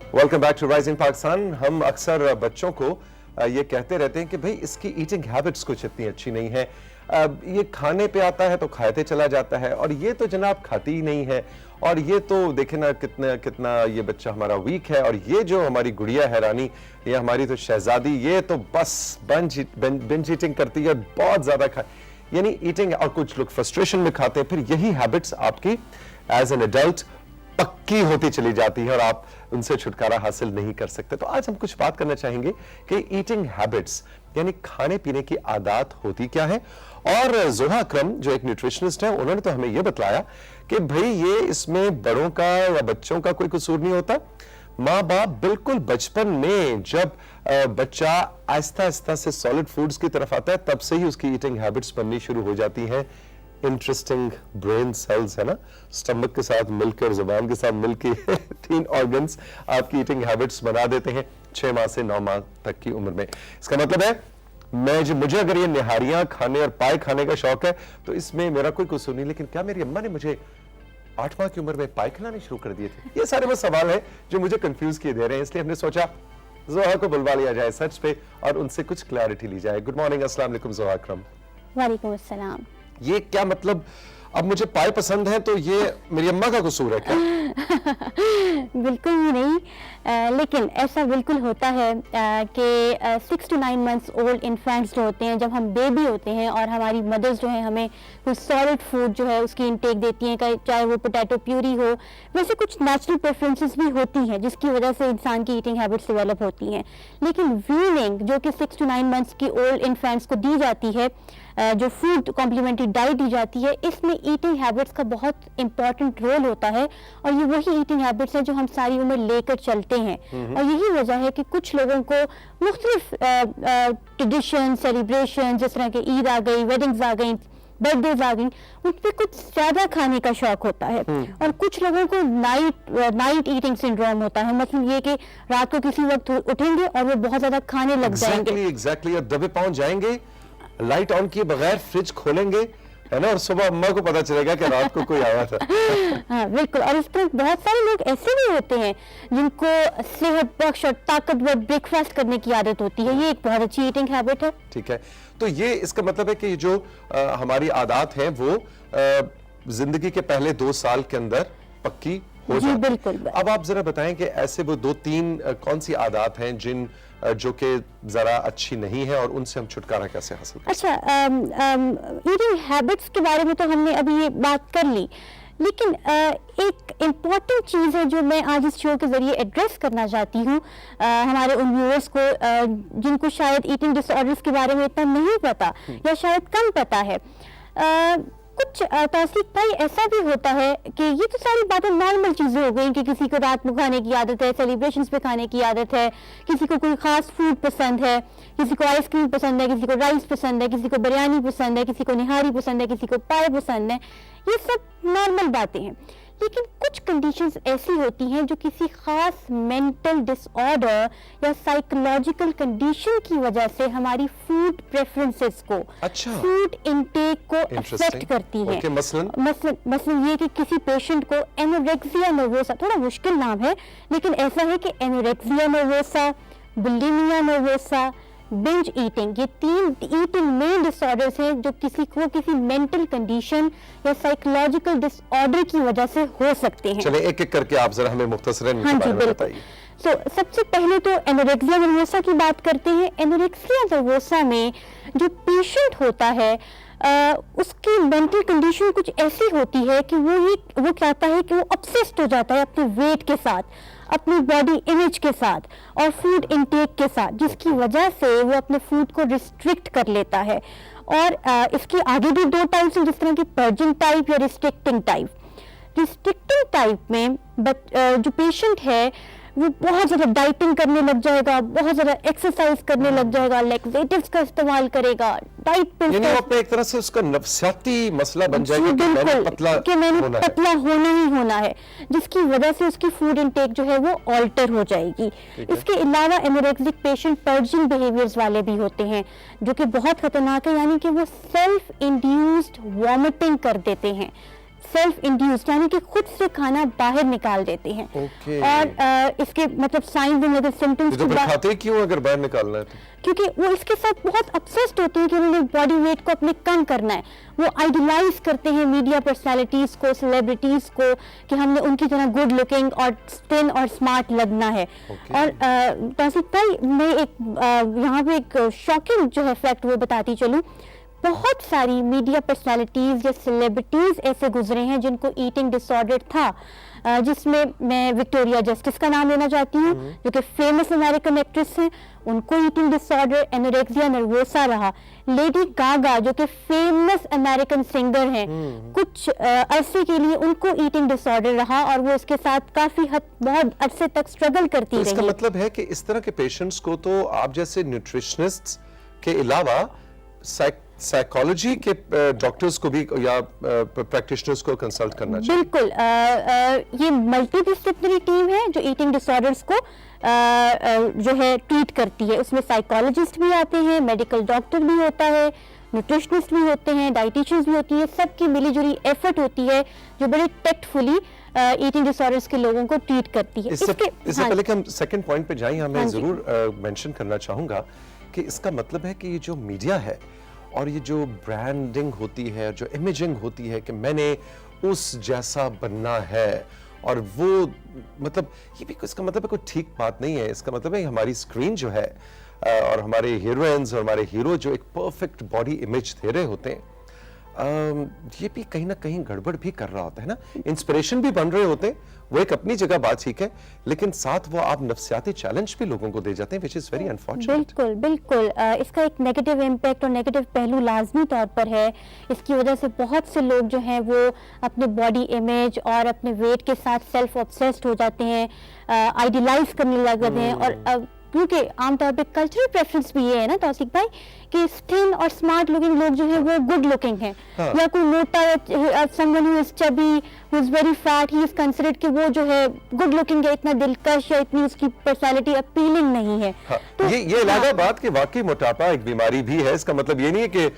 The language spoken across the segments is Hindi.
Welcome back to rising Pakistan. हम अक्सर बच्चों को ये कहते रहते हैं कि भाई इसकी ईटिंग हैबिट्स कुछ इतनी अच्छी नहीं है, ये खाने पे आता है तो खाते चला जाता है, और ये तो जनाब खाती ही नहीं है, और ये तो देखे ना कितना कितना ये बच्चा हमारा वीक है, और ये जो हमारी गुड़िया है रानी, ये हमारी तो शहजादी, ये तो बस बिंज ईटिंग करती है, बहुत ज्यादा यानी ईटिंग। और कुछ लोग फ्रस्ट्रेशन में खाते हैं, फिर यही हैबिट्स आपकी एज एन एडल्ट पक्की होती चली जाती है और आप उनसे छुटकारा हासिल नहीं कर सकते। तो आज हम कुछ बात करना चाहेंगे कि ईटिंग हैबिट्स यानी खाने पीने की आदत होती क्या है। और जोहा अकरम जो एक न्यूट्रिशनिस्ट है, उन्होंने तो हमें यह बतलाया कि भाई ये इसमें बड़ों का या बच्चों का कोई कसूर नहीं होता। माँ बाप बिल्कुल बचपन में जब बच्चा आहिस्ता आहिस्ता से सॉलिड फूड्स की तरफ आता है, तब से ही उसकी ईटिंग हैबिट्स बननी शुरू हो जाती हैं। इंटरेस्टिंग ब्रेन सेल्स है ना, स्टमक के साथ मिलकर, जुबान के साथ मिलकर 3 ऑर्गन्स आपकी ईटिंग हैबिट्स बना देते हैं 6 माह से 9 माह तक की उम्र में। इसका मतलब है मुझे अगर ये निहारियां खाने और पाए खाने का शौक है तो इसमें मेरा कोई कसूर नहीं, लेकिन क्या मेरी अम्मा ने मुझे 8 माह की उम्र में पाए खिलाने शुरू कर दिए थे? ये सारे वो सवाल है जो मुझे कंफ्यूज किए दे रहे हैं, इसलिए हमने सोचा जोहा को बुलवा लिया जाए सच पे और उनसे कुछ क्लैरिटी ली जाए। गुड मॉर्निंग, अस्सलाम वालेकुम जोहा अकरम। वालेकुम अस्सलाम। ये क्या मतलब, अब मुझे पाए पसंद है तो ये मेरी अम्मा का कसूर है क्या? बिल्कुल भी नहीं, लेकिन ऐसा बिल्कुल होता है कि 6 to 9 months ओल्ड इन्फेंट्स जो होते हैं, जब हम बेबी होते हैं और हमारी मदर्स जो है हमें कुछ सॉलिड फूड जो है उसकी इंटेक देती हैं, चाहे वो पोटैटो प्यूरी हो, वैसे कुछ नेचुरल प्रेफरेंसेस भी होती हैं जिसकी वजह से इंसान की ईटिंग हैबिट्स डेवलप होती हैं। लेकिन वीनिंग जो कि 6 to 9 months की ओल्ड इन्फेंट्स को दी जाती है, जो फूड कॉम्प्लीमेंट्री डाइट दी जाती है, इसमें ईटिंग हैबिट्स का बहुत इंपॉर्टेंट रोल होता है, और ये वही ईटिंग हैबिट्स हैं जो हम सारी उम्र लेकर चलते हैं। और यही वजह है कि कुछ लोगों को मुख्तलिफ ट्रेडिशन, सेलिब्रेशन, जिस तरह के ईद आ गई, वेडिंग्स आ गई, बर्थडेज आ गई, उन पर कुछ ज्यादा खाने का शौक होता है, और कुछ लोगों को नाइट ईटिंग सिंड्रोम होता है। मतलब ये कि रात को किसी वक्त उठेंगे और वो बहुत ज्यादा खाने लग जाएंगे। एग्जैक्टली, और दबे पाँव जाएंगे, लाइट ऑन किए बगैर फ्रिज खोलेंगे, है ना, और सुबह अम्मा को पता चलेगा कि रात को कोई आया था। हाँ बिल्कुल। और इस पर बहुत सारे लोग ऐसे भी होते हैं जिनको सेहत बख्श और ताकतवर ब्रेकफास्ट करने की आदत होती है। ये एक बहुत अच्छी ईटिंग हैबिट है। ठीक है, तो ये इसका मतलब है कि जो हमारी आदत है वो जिंदगी के पहले 2 साल के अंदर पक्की हो जाती है। बिल्कुल। अब आप जरा बताएं कि ऐसे वो 2-3 कौन सी आदत हैं जिन जो कि जरा अच्छी नहीं है और उनसे हम छुटकारा कैसे हासिल करें? अच्छा, ईटिंग हैबिट्स के बारे में तो हमने अभी ये बात कर ली, लेकिन एक इम्पॉर्टेंट चीज़ है जो मैं आज इस शो के जरिए एड्रेस करना चाहती हूँ हमारे उन व्यूअर्स को जिनको शायद ईटिंग डिसऑर्डर्स के बारे में इतना नहीं पता या शायद कम पता है। कुछ तौसीफ भाई, ऐसा भी होता है कि ये तो सारी बातें नॉर्मल चीज़ें हो गई कि किसी को रात में खाने की आदत है, सेलिब्रेशंस पे खाने की आदत है, किसी को कोई ख़ास फूड पसंद है, किसी को आइसक्रीम पसंद है, किसी को राइस पसंद है, किसी को बिरयानी पसंद है, किसी को निहारी पसंद है, किसी को पाए पसंद है। ये सब नॉर्मल बातें हैं। लेकिन कुछ कंडीशंस ऐसी होती हैं जो किसी खास मेंटल डिसऑर्डर या साइकोलॉजिकल कंडीशन की वजह से हमारी फूड प्रेफरेंसेस को, फूड इनटेक को अफेक्ट करती हैं। मसलन ये कि किसी पेशेंट को एनोरेक्सिया नर्वोसा, थोड़ा मुश्किल नाम है लेकिन ऐसा है कि anorexia nervosa, bulimia nervosa, binge eating, ये 3 ईटिंग मेन डिसऑर्डर्स हैं जो किसी मेंटल कंडीशन या साइकोलॉजिकल डिसऑर्डर की वजह से हो सकते हैं। चलिए एक एक करके आप जरा हमें मुख्तसरन हाँ जी बिल्कुल। तो सबसे पहले तो एनोरेक्सिया नर्वोसा की बात करते हैं। एनोरेक्सिया नर्वोसा में जो पेशेंट होता है उसकी मेंटल कंडीशन कुछ ऐसी होती है कि वो चाहता है कि वो ऑब्सेस्ड हो जाता है अपने वेट के साथ, अपनी बॉडी इमेज के साथ और फूड इनटेक के साथ, जिसकी वजह से वो अपने फूड को रिस्ट्रिक्ट कर लेता है। और इसके आगे भी 2 टाइप्स हैं, जिस तरह की पर्जिंग टाइप या रिस्ट्रिक्टिंग टाइप। रिस्ट्रिक्टिंग टाइप में जो पेशेंट है वो बहुत ज़्यादा डाइटिंग करने लग जाएगा, बहुत ज़्यादा एक्सरसाइज करने लग जाएगा, लैक्सेटिव्स का इस्तेमाल करेगा, डाइट पे यानी वो अपने एक तरह से उसका नफसियाती मसला बन जाएगा कि मैंने पतला होना ही होना है, जिसकी वजह से उसकी फूड इनटेक जो है वो ऑल्टर हो जाएगी। इसके अलावा एनोरेक्सिक पेशेंट पर्जिंग बिहेवियर्स वाले भी होते हैं जो कि बहुत खतरनाक है, यानी कि वो सेल्फ इंड्यूस्ड वॉमिटिंग कर देते हैं। सेल्फ इंड्यूस्ड यानी कि खुद से खाना बाहर निकाल देते हैं। Okay. और इसके मतलब साइंस एंड अदर सिम्टम्स तो फिर खाते क्यों अगर बाहर निकालना है तो? क्योंकि वो इसके साथ बहुत ऑब्सेस्ड होते हैं कि उन्होंने बॉडी वेट को अपने कम करना है। वो आइडियलाइज करते हैं मीडिया पर्सनालिटीज को, सेलिब्रिटीज को, कि हमने उनकी तरह गुड लुकिंग और स्थिन और स्मार्ट लगना है। और तौसीफ भाई, मैं एक यहाँ पे एक शॉकिंग जो है फैक्ट वो बताती चलूँ। बहुत सारी मीडिया पर्सनालिटीज या सेलिब्रिटीज ऐसे गुजरे हैं जिनको ईटिंग डिसऑर्डर था, जिसमें मैं विक्टोरिया जस्टिस का नाम लेना चाहती हूँ, जो कि फेमस अमेरिकन एक्ट्रेस हैं। उनको ईटिंग डिसऑर्डर एनोरेक्सिया नर्वोसा रहा। लेडी गागा जो कि फेमस अमेरिकन सिंगर हैं, कुछ अरसे के लिए उनको ईटिंग डिसऑर्डर रहा और वो इसके साथ काफी बहुत अरसे तक स्ट्रगल करती तो रही। इसका मतलब है कि इस तरह के पेशेंट्स को तो आप जैसे न्यूट्रिशनिस्ट्स के अलावा साइकोलॉजी के डॉक्टर्स को भी या प्रैक्टिशनर्स को कंसल्ट करना चाहिए। बिल्कुल, ये मल्टीडिसिप्लिनरी टीम है जो ईटिंग डिसऑर्डर्स को जो है ट्रीट करती है। उसमें साइकोलॉजिस्ट भी आते हैं, मेडिकल डॉक्टर भी होता है, न्यूट्रिशनिस्ट भी होते हैं, डाइटिशियंस भी होती है। सबकी मिलीजुली एफर्ट होती है जो बड़े टेक्टफुली ईटिंग डिसऑर्डर्स के लोगों को ट्रीट करती है। इससे हाँ, पहले कि हम सेकंड पॉइंट पे जाएं, मैं हाँ जरूर मेंशन करना चाहूंगा कि इसका मतलब है कि ये जो मीडिया है और ये जो ब्रांडिंग होती है, जो इमेजिंग होती है कि मैंने उस जैसा बनना है, और वो मतलब ये भी इसका मतलब है कोई ठीक बात नहीं है। इसका मतलब है हमारी स्क्रीन जो है और हमारे हीरोइंस और हमारे हीरो जो एक परफेक्ट बॉडी इमेज दे रहे होते हैं, ये भी कहीं ना कहीं गड़बड़ भी कर रहा होता है ना। इंस्पिरेशन भी बन रहे होते हैं, वो एक अपनी जगह बात ठीक है, लेकिन साथ वो आप नफ्सियाती चैलेंज भी लोगों को दे जाते हैं, विच इज वेरी अनफॉर्चुनेट। बिल्कुल बिल्कुल, इसका एक नेगेटिव इम्पैक्ट और नेगेटिव पहलू लाजमी तौर पर है। इसकी वजह से बहुत से लोग जो हैं वो अपने बॉडी इमेज और अपने वेट के साथ सेल्फ ऑब्सेस्ड हो जाते हैं, आइडियलाइज करने लग जाते हैं। और क्योंकि आमतौर पे कल्चरल प्रेफरेंस भी ये है ना तौसीफ भाई कि स्थिन और स्मार्ट लुकिंग लोग जो है वो गुड लुकिंग है। या कोई मोटा, someone who is chubby, who is very fat, he is considered कि वो जो है गुड लुकिंग है, इतना दिलकश या इतनी उसकी पर्सनालिटी अपीलिंग नहीं है। तो ये अलग बात कि वाकई मोटापा एक बीमारी भी है। इसका मतलब ये नहीं है कि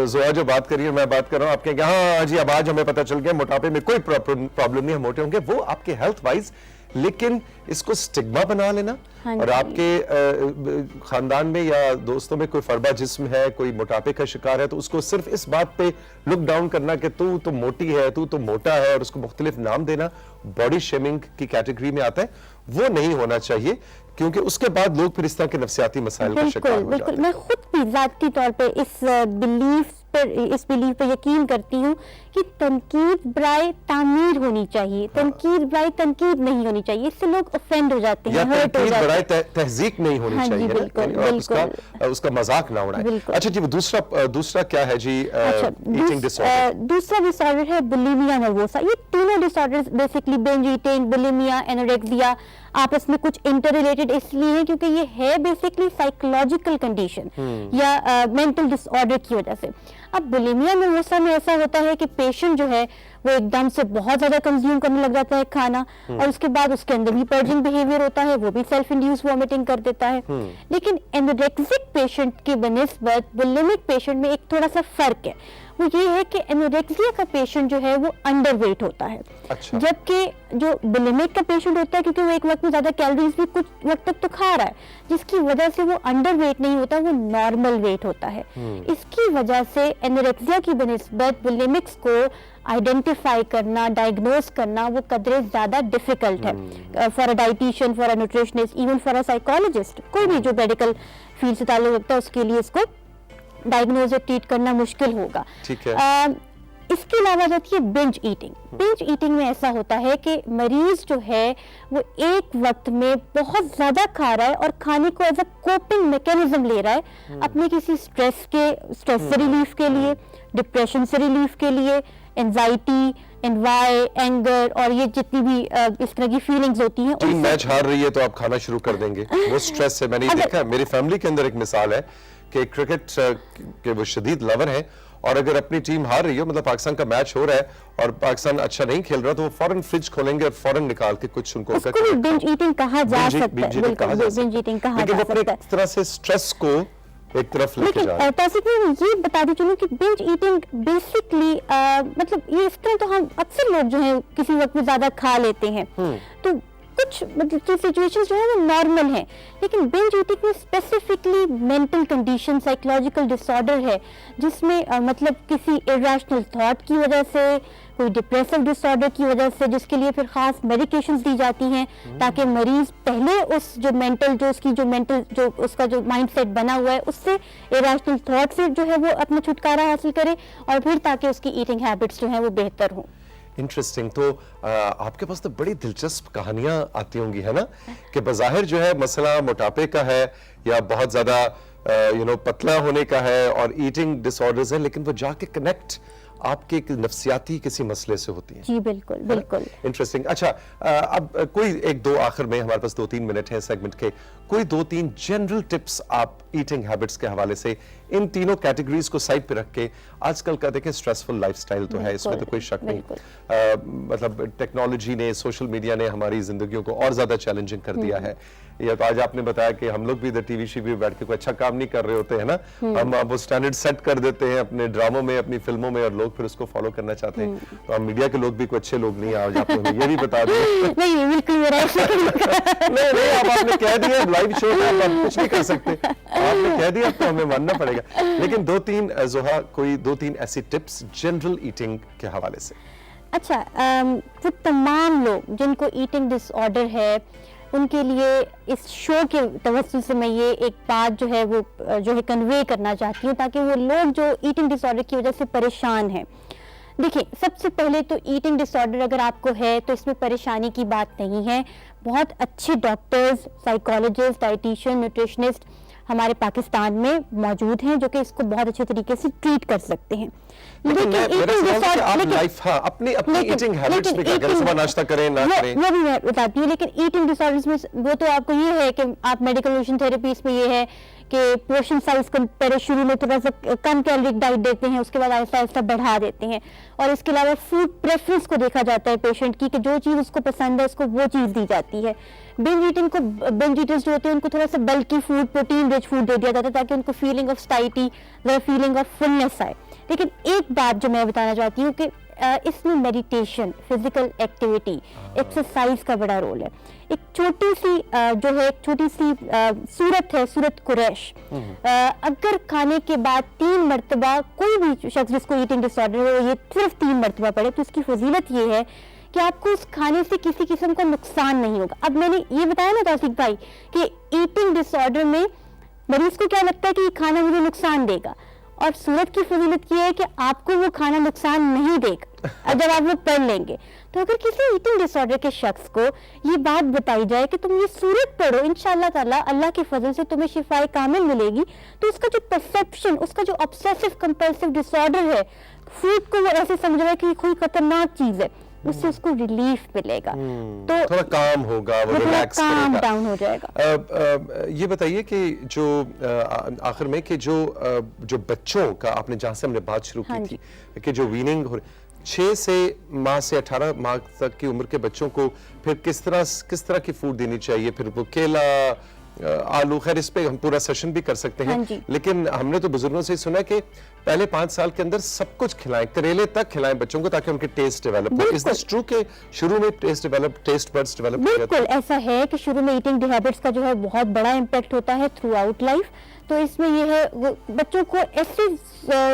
जोया जो बात कर रही है मैं बात कर रहा हूँ, आप कहेंगे हाँ जी अब आज हमें पता चल गया मोटापे में कोई प्रॉब्लम नहीं है, मोटे होंगे, वो आपके हेल्थ वाइज। लेकिन इसको स्टिग्मा बना लेना और आपके खानदान में या दोस्तों में कोई फरबा जिस्म है, कोई मोटापे का शिकार है, तो उसको सिर्फ इस बात पे लुक डाउन करना कि तू तो मोटी है, तू तो मोटा है, और उसको मुख्तलिफ नाम देना बॉडी शेमिंग की कैटेगरी में आता है। वो नहीं होना चाहिए, क्योंकि उसके बाद लोग फिर इस तरह के नफ्सियाती मसाइल का शिकार हो जाते हैं। बिल्कुल, मैं खुद भी ज़ाती तौर पे इस बिलीफ पे यकीन करती हूँ कि तनकीद बराए तामीर होनी चाहिए, तनकीद बराए तनकीद नहीं होनी चाहिए। इससे लोग ऑफेंड हो जाते हैं, हर्ट हो जाते हैं। तहजीक नहीं होनी हाँ चाहिए, बिल्कुल, बिल्कुल। उसका मजाक ना उड़ाए। अच्छा जी, दूसरा क्या है जी? Eating disorder. दूसरा डिसऑर्डर है बुलिमिया नर्वोसा। ये तीनों disorders basically binge eating, bulimia, anorexia आपस में कुछ इंटर रिलेटेड इसलिए है क्योंकि ये है बेसिकली साइकोलॉजिकल कंडीशन या मेंटल डिसऑर्डर की वजह से। अब बुलिमिया नर्वोसा में ऐसा होता है कि पेशेंट जो है वो एकदम से बहुत ज्यादा कंज्यूम करने लग जाता है खाना, और उसके बाद उसके अंदर भी पर्जिंग बिहेवियर होता है, वो भी सेल्फ इंड्यूस वॉमिटिंग कर देता है। लेकिन एनोरेक्सिक पेशेंट के बनिस्बत बुलिमिक पेशेंट में एक थोड़ा सा फर्क है। वो ये है कि एनोरेक्सिया का पेशेंट जो है वो अंडरवेट होता है। अच्छा। जबकि जो बुलिमिक का पेशेंट होता है, क्योंकि वो एक वक्त में ज्यादा कैलोरीज भी कुछ वक्त तक तो खा रहा है, जिसकी वजह से वो अंडरवेट नहीं होता, वो नॉर्मल वेट होता है। इसकी वजह से एनोरेक्सिया की बनिस्बत बुलिमिक्स को आइडेंटिफाई करना, डायग्नोज करना वो कदरे ज्यादा डिफिकल्ट है for a dietitian, for a nutritionist, even for a psychologist. कोई भी जो मेडिकल फील्ड से ताल्लुक रखता है उसके लिए इसको डायग्नोज और ट्रीट करना मुश्किल होगा। ठीक है। इसके अलावा जाती है बिंज ईटिंग। बिंज ईटिंग में ऐसा होता है कि मरीज जो है वो एक वक्त में बहुत ज्यादा खा रहा है और खाने को एज अ कोपिंग मैकेनिज्म ले रहा है अपने किसी स्ट्रेस से रिलीफ के लिए, डिप्रेशन से रिलीफ के लिए, एंजाइटी, एनवाई, एंगर और ये जितनी भी इस तरह की फीलिंग्स होती हैं। टीम मैच हार रही है तो आप खाना शुरू कर देंगे, वो स्ट्रेस है। मैंने देखा है, मेरी फैमिली के अंदर एक मिसाल है कि क्रिकेट के वो शदीद लवर हैं, और अगर अपनी टीम हार रही हो, मतलब पाकिस्तान का मैच हो रहा है और पाकिस्तान अच्छा नहीं खेल रहा, तो वो फौरन फ्रिज खोलेंगे और फौरन निकाल के कुछ उनको बिंज ईटिंग कहा जा सकता है। बिल्कुल बिंज ईटिंग कहा जा सकता है। इस तरह से स्ट्रेस को एक तरफ लेके लेकिन जा रहे हैं। तौसीफ मैं ये बता दी चलूं कि बिंज ईटिंग बेसिकली मतलब ये इस तरह तो हम अक्सर लोग जो है किसी वक्त में ज्यादा खा लेते हैं, तो कुछ मतलब सिचुएशंस जो है वो नॉर्मल हैं, लेकिन बिंज ईटिंग में specifically mental condition, psychological disorder है, जिसमें मतलब किसी इरेशनल थॉट की वजह से, कोई डिप्रेसिव डिसऑर्डर की वजह से, जिसके लिए फिर खास मेडिकेशंस दी जाती हैं ताकि मरीज पहले उस जो मेंटल जो उसका जो माइंडसेट बना हुआ है उससे, इरेशनल थॉट से जो है वो अपना छुटकारा हासिल करे, और फिर ताकि उसकी ईटिंग हैबिट्स जो है वो बेहतर हों। इंटरेस्टिंग। तो आपके पास तो बड़ी दिलचस्प कहानियां आती होंगी, है ना, कि बज़ाहिर जो है मसला मोटापे का है या बहुत ज्यादा पतला होने का है और ईटिंग डिसऑर्डर्स है, लेकिन वो जाके कनेक्ट आपके एक नफ्सियाती किसी मसले से होती है। जी बिल्कुल बिल्कुल। इंटरेस्टिंग। अच्छा, अब कोई एक दो, आखिर में हमारे पास 2-3 मिनट है सेगमेंट के, कोई 2-3 जनरल टिप्स आप ईटिंग हैबिट्स के हवाले से इन तीनों कैटेगरीज को साइड पे रख के, आजकल का देखें स्ट्रेसफुल लाइफस्टाइल तो है, इसमें तो कोई शक नहीं, मतलब टेक्नोलॉजी ने, सोशल मीडिया ने हमारी जिंदगियों को और ज्यादा चैलेंजिंग कर दिया है। या तो आज आपने बताया कि हम लोग भी इधर टीवी शीवी बैठ के कोई अच्छा काम नहीं कर रहे होते हैं ना, हम वो स्टैंडर्ड सेट कर देते हैं अपने ड्रामों में, अपनी फिल्मों में, और लोग फिर उसको फॉलो करना चाहते हैं। तो हम मीडिया के लोग भी कोई अच्छे लोग नहीं, आज आपने हमें ये भी बता दिया। नहीं बिल्कुल नहीं, अब आपने कह दिया, लाइव शो है, आप कुछ नहीं कर सकते, आपने कह दिया तो हमें मानना पड़ेगा। लेकिन 2-3 जोहा, कोई 2-3 ऐसी टिप्स जनरल ईटिंग के हवाले से। अच्छा, वो तमाम लोग जिनको ईटिंग डिसऑर्डर है उनके लिए इस शो के तवज्जो से मैं ये एक बात जो है वो जो है कन्वे करना चाहती हूँ, ताकि वो लोग जो ईटिंग डिसऑर्डर की वजह से परेशान हैं, देखिए सबसे पहले तो ईटिंग डिसऑर्डर अगर आपको है तो इसमें परेशानी की बात नहीं है। बहुत अच्छे डॉक्टर्स, साइकोलॉजिस्ट, डाइटिशियन, न्यूट्रिशनिस्ट हमारे पाकिस्तान में मौजूद हैं जो कि इसको बहुत अच्छे तरीके से ट्रीट कर सकते हैं। लेकिन अपनी ईटिंग हैबिट्स में क्या करें, सुबह नाश्ता करें ना करें, वो भी मैं बताती हूँ। लेकिन ईटिंग डिसऑर्डर्स में वो तो आपको ये है कि आप मेडिकल न्यूट्रिशन थेरेपी, इसमें ये है कि पोर्शन साइज को पहले शुरू में थोड़ा सा कम कैलोरिक डाइट देते हैं, उसके बाद आहिस्ता आहिस्ता बढ़ा देते हैं, और इसके अलावा फूड प्रेफरेंस को देखा जाता है पेशेंट की, कि जो चीज़ उसको पसंद है उसको वो चीज़ दी जाती है। बिंज ईटर्स जो होते हैं उनको थोड़ा सा बल्की फूड, प्रोटीन रिच फूड दे दिया जाता है ताकि उनको feeling of satiety, feeling of fullness आए। लेकिन एक बात जो मैं बताना चाहती हूँ कि इसमें मेडिटेशन, फिजिकल एक्टिविटी, एक्सरसाइज का बड़ा रोल है। एक छोटी सी सूरत है, सूरत कुरैश, अगर खाने के बाद 3 मरतबा कोई भी शख्स जिसको ईटिंग डिसऑर्डर हो ये सिर्फ 3 मरतबा पढ़े तो इसकी फजीलत ये है कि आपको उस खाने से किसी किस्म का नुकसान नहीं होगा। अब मैंने ये बताया ना तौसीफ भाई कि ईटिंग डिसऑर्डर में मरीज को क्या लगता है कि ये खाना मुझे नुकसान देगा, और सूरत की फजीलत ये है कि आपको वो खाना नुकसान नहीं देगा जब आप वो पढ़ लेंगे। तो अगर किसी ईटिंग डिसऑर्डर के शख्स को ये बात बताई जाए कि तुम ये सूरत पढ़ो, इंशाअल्लाह ताला अल्लाह के फजल से तुम्हें शिफाए कामिल मिलेगी, तो उसका जो परसेप्शन, उसका जो ऑब्सेसिव कंपल्सिव डिसऑर्डर है, फूड को वो ऐसे समझ रहा है कि कोई खतरनाक चीज है, उससे उसको रिलीफ मिलेगा, तो थोड़ा काम होगा, वो रिलैक्स करेगा, डाउन हो जाएगा। ये बताइए कि जो आखिर में कि जो बच्चों का, आपने जहां से हमने बात शुरू की थी कि जो वीनिंग 6 माह से 18 माह तक की उम्र के बच्चों को फिर किस तरह की फूड देनी चाहिए, फिर वो केला, आलू, खैर इस पे हम पूरा सेशन भी कर सकते हैं, लेकिन हमने तो बुजुर्गों से सुना कि पहले 5 साल के अंदर सब कुछ खिलाएं, करेले तक खिलाएं बच्चों को ताकि उनके टेस्ट डेवलप हो। इज दिस ट्रू कि शुरू में टेस्ट बड्स डेवलप? बिल्कुल ऐसा है कि शुरू में ईटिंग हैबिट्स का जो है बहुत बड़ा इम्पैक्ट होता है थ्रू आउट लाइफ। तो इसमें ये है बच्चों को ऐसे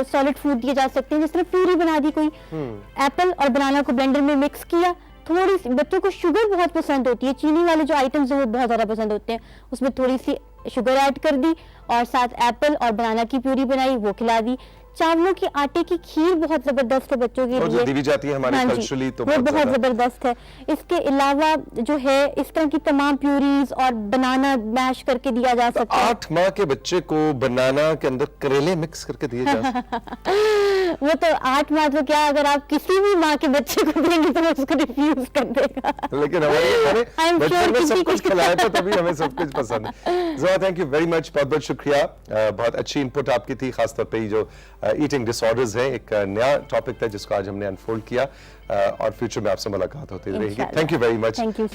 सॉलिड फूड दिए जा सकते हैं, जिस तरह प्यूरी बना दी, कोई एप्पल और बनाना को ब्लेंडर में मिक्स किया, थोड़ी सी, बच्चों को शुगर बहुत पसंद होती है, चीनी वाले जो आइटम्स हैं वो बहुत ज़्यादा पसंद होते हैं, उसमें थोड़ी सी शुगर ऐड कर दी और साथ एप्पल और बनाना की प्यूरी बनाई, वो खिला दी। चावलों की आटे की खीर बहुत जबरदस्त है बच्चों के लिए, दी जाती है हमारे कल्चरली, तो वो बहुत जबरदस्त है। इसके अलावा जो है इस तरह की तमाम प्यूरीज और बनाना मैश करके दिया जा सकता है। 8 माह के बच्चे को बनाना के अंदर करेले मिक्स करके दिए जा सकते वो तो 8 माह तो क्या, अगर आप किसी भी माँ के बच्चे को देंगे तो उसको रिफ्यूज कर देगा। लेकिन हमारे बच्चों में सब कुछ खिलाया तो तभी हमें सब कुछ पसंद है। ज़ोहा, थैंक यू वेरी मच, बहुत बहुत शुक्रिया, बहुत अच्छी इनपुट आपकी थी, खासतौर पे जो ईटिंग डिसऑर्डर्स है, एक नया टॉपिक था जिसको आज हमने अनफोल्ड किया, और फ्यूचर में आपसे मुलाकात होती रहेगी। Thank you very much. Thank you.